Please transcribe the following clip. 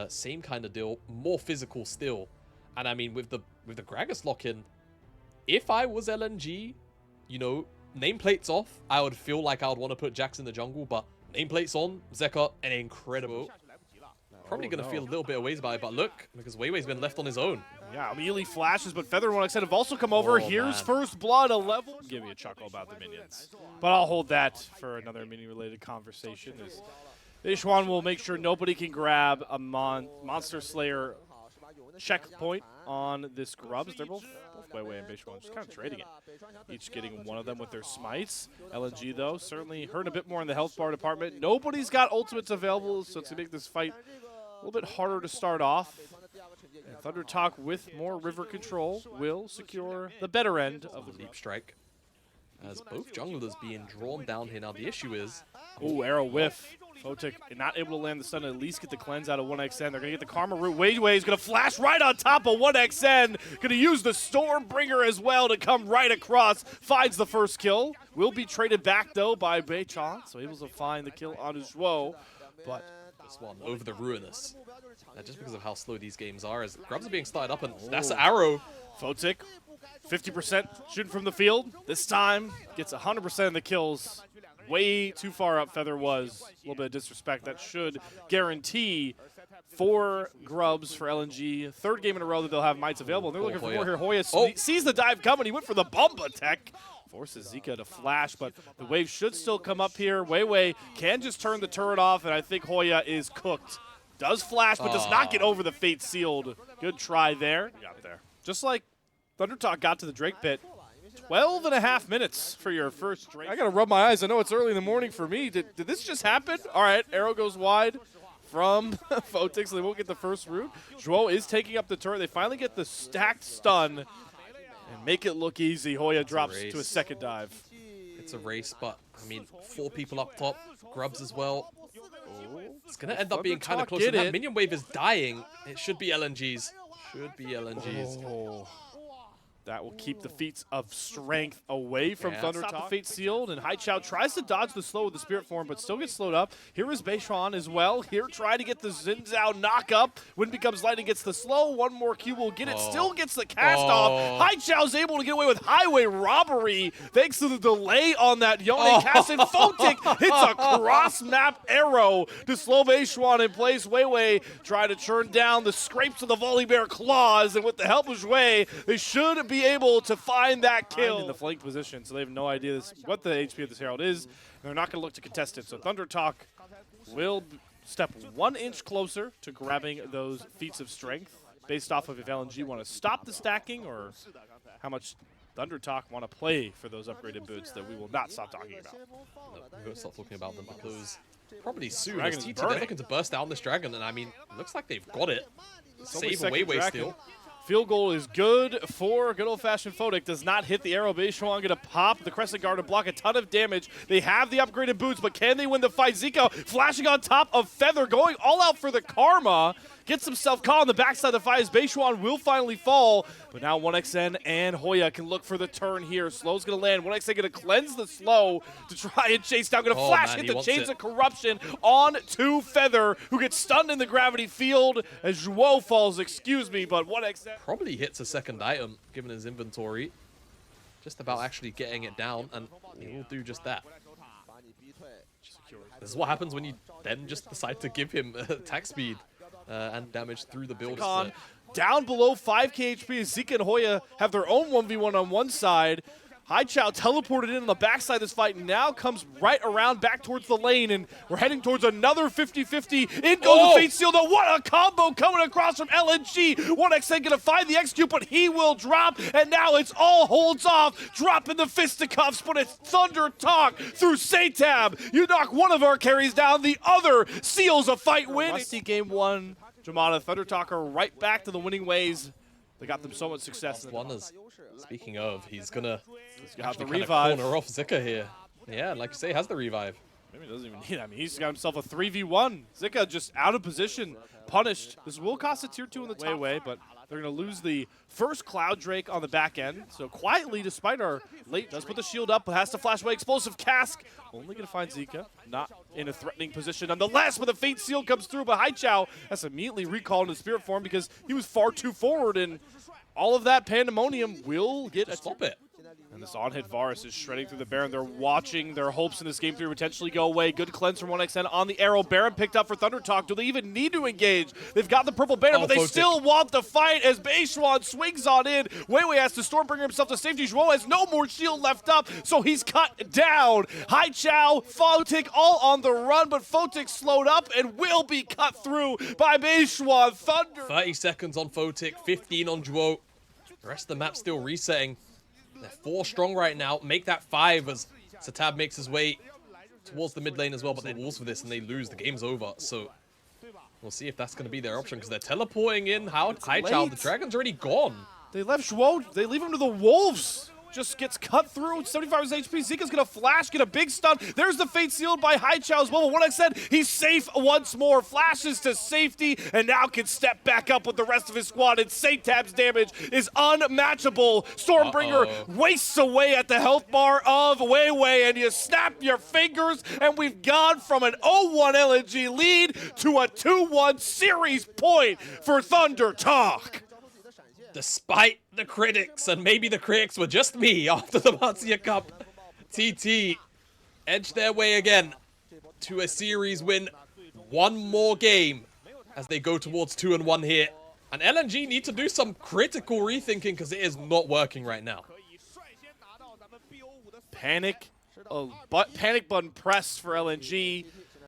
Same kind of deal, more physical still. And I mean, with the Gragas lock-in, if I was LNG, you know, nameplates off, I would feel like I would want to put Jax in the jungle, but nameplates on, Zeka, an incredible. Probably going to feel a little bit of ways by it, but look, because Weiwei's been left on his own. Yeah, immediately flashes, but Feather and 1xN have also come over. Here's first blood, a level. Give me a chuckle about the minions. But I'll hold that for another minion-related conversation. Beishwan will make sure nobody can grab a Monster Slayer checkpoint on this Grubs. They're both Weiwei and Beishwan just kind of trading it. Each getting one of them with their smites. LNG, though, certainly hurt a bit more in the health bar department. Nobody's got ultimates available, so it's going to make this fight a little bit harder to start off. And Thundertalk, with more river control, will secure the better end of the deep strike. As both junglers being drawn down here. Now, the issue is... Ooh, arrow whiff. Photic not able to land the stun and at least get the cleanse out of 1xN. They're going to get the Karma root. Weiwei is going to flash right on top of 1xN. Going to use the Stormbringer as well to come right across. Finds the first kill. Will be traded back, though, by Beichan. So able to find the kill on Zhuo. But this one over the Ruinous. Just because of how slow these games are, as Grubs are being started up, and that's an arrow. Photic, 50% shooting from the field. This time, gets 100% of the kills. Way too far up Feather was. A little bit of disrespect. That should guarantee 4 Grubs for LNG. Third game in a row that they'll have mites available. They're looking for more here. Hoya sees the dive coming. He went for the Bumba tech. Forces Zeka to flash, but the wave should still come up here. Weiwei can just turn the turret off, and I think Hoya is cooked. Does flash, but does not get over the Fate Sealed. Good try there. Got there. Just like Thundertalk got to the Drake pit. 12.5 minutes for your first Drake. I got to rub my eyes. I know it's early in the morning for me. Did this just happen? All right, arrow goes wide from Photic, so they won't get the first root. Zhuo is taking up the turret. They finally get the stacked stun and make it look easy. Hoya drops to a second dive. It's a race, but, I mean, 4 people up top. Grubs as well. It's going to end up being kind of close. That minion wave is dying. It should be LNG's. Should be LNG's. That will keep the feats of strength away from Thundertalk. The Fate Sealed, and Haichao tries to dodge the slow with the Spirit Form, but still gets slowed up. Here is Beishwan as well. Here trying to get the Xin Zhao knock up. Wind becomes lightning, gets the slow. One more Q will get it. Still gets the cast off. Haichao's able to get away with highway robbery thanks to the delay on that Yone cast. And Photic hits a cross-map arrow to slow Beishwan in place. Weiwei try to turn down the scrapes of the Volley Bear claws, and with the help of Zhui, they should be able to find that kill in the flank position, so they have no idea what the HP of this Herald is. They're not going to look to contest it, so Thundertalk will step 1 inch closer to grabbing those feats of strength based off of if LNG want to stop the stacking or how much Thundertalk want to play for those upgraded boots that we will not stop talking about. We're going to stop talking about them because probably soon as T2, they're looking to burst down this dragon, and I mean, it looks like they've got it. Save Weiwei still. Field goal is good for good old-fashioned Photic. Does not hit the arrow. Beishwan going to pop the Crescent Guard to block a ton of damage. They have the upgraded boots, but can they win the fight? Zico flashing on top of Feather, going all out for the Karma. Gets himself caught on the backside of the fight as Beishwan will finally fall. But now 1xN and Hoya can look for the turn here. Slow's going to land. 1xN going to cleanse the slow to try and chase down. Going to flash, hit the Chains of Corruption on to Feather, who gets stunned in the gravity field as Zhuo falls, excuse me, but 1xN probably hits a second item, given his inventory. Just about actually getting it down, and he will do just that. This is what happens when you then just decide to give him attack speed and damage through the build. Down below 5k HP as Zeka and Hoya have their own 1v1 on one side. Haichao teleported in on the backside of this fight and now comes right around back towards the lane, and we're heading towards another 50-50. In goes the Fate Seal, though. What a combo coming across from LNG. 1xN going to find the execute, but he will drop, and now it's all holds off, dropping the fisticuffs, but it's Thundertalk through Satab. You knock one of our carries down, the other seals a fight win. Rusty game 1, Jamada. Thundertalk are right back to the winning ways. They got them so much success. Speaking of, he's gonna got the revive. Corner off Zika here. Yeah, like you say, has the revive. Maybe he doesn't even need it. I mean, he's got himself a 3v1. Zika just out of position, punished. This will cost a tier 2 in the top. Weiwei, but They're going to lose the first Cloud Drake on the back end. So quietly, despite our late, does put the shield up, but has to flash away. Explosive Cask, only going to find Zika. Not in a threatening position nonetheless, but the Fate Seal comes through. But Haichao has immediately recalled into Spirit form because he was far too forward, and all of that pandemonium will get a Stop it. And this on-hit Varus is shredding through the Baron. They're watching their hopes in this game 3 potentially go away. Good cleanse from 1xN on the arrow. Baron picked up for Thundertalk. Do they even need to engage? They've got the purple banner, but they still want the fight as Beishuan swings on in. Weiwei has to Stormbringer himself to safety. Zhuo has no more shield left up, so he's cut down. Haichao, Photic all on the run, but Photic slowed up and will be cut through by Beishuan. Thunder. 30 seconds on Photic, 15 on Zhuo. The rest of the map still resetting. They're 4 strong right now. Make that 5 as Satab makes his way towards the mid lane as well, but they walls for this and they lose. The game's over. So we'll see if that's going to be their option because they're teleporting in. Haichao, the Dragon's already gone. They left Zhuo. They leave him to the Wolves. Just gets cut through. 75 HP. Zika's going to flash, get a big stun. There's the Fate sealed by Haichao as well. But what I said, he's safe once more. Flashes to safety and now can step back up with the rest of his squad. And Satab's damage is unmatchable. Stormbringer wastes away at the health bar of Weiwei. And you snap your fingers. And we've gone from an 0-1 LNG lead to a 2-1 series point for Thundertalk. Despite the critics, and maybe the critics were just me after the Marzia Cup, TT edged their way again to a series win. One more game as they go towards 2-1 here. And LNG need to do some critical rethinking because it is not working right now. Panic button pressed for LNG.